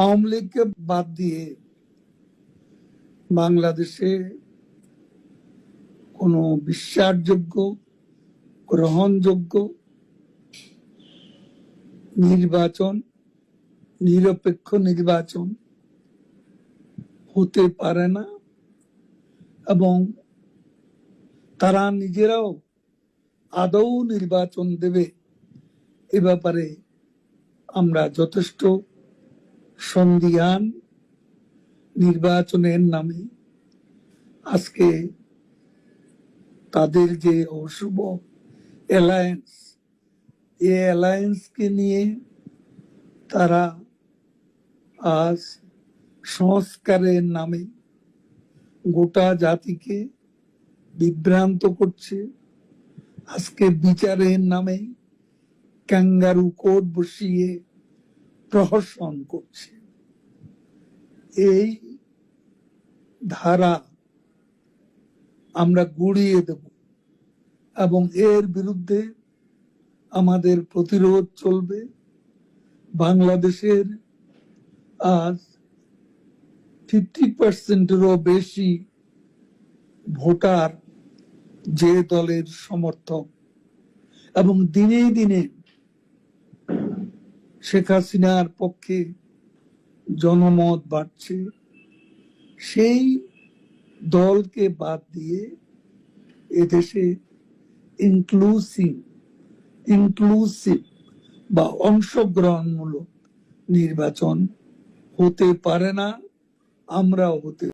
আওয়ামী লীগকে বাদ দিয়ে বাংলাদেশে কোনো বিশ্বাসযোগ্য, গ্রহণযোগ্য নির্বাচন, নিরপেক্ষ নির্বাচন হতে পারে না এবং তারা নিজেরাও আদৌ নির্বাচন দেবে এ ব্যাপারে আমরা যথেষ্ট সন্দিহান। নির্বাচনের নামে আজকে তাদের যে অশুভ অ্যালায়েন্স, এই অ্যালায়েন্সকে নিয়ে তারা আজ সংস্কারের নামে গোটা জাতিকে বিভ্রান্ত করছে। আজকে বিচারের নামে ক্যাঙ্গারু কোর্ট বসিয়ে প্রহসন করছে। এই ধারা আমরা গুড়িয়ে দেব এবং এর বিরুদ্ধে আমাদের প্রতিরোধ চলবে। বাংলাদেশের আজ 50%-এরও বেশি ভোটার যে দলের সমর্থক এবং দিনে দিনে শেখ হাসিনার পক্ষে জনমত বাড়ছে, সেই দলকে বাদ দিয়ে এদেশে ইনক্লুসিভ বা অংশগ্রহণমূলক নির্বাচন হতে পারে না, আমরাও হতে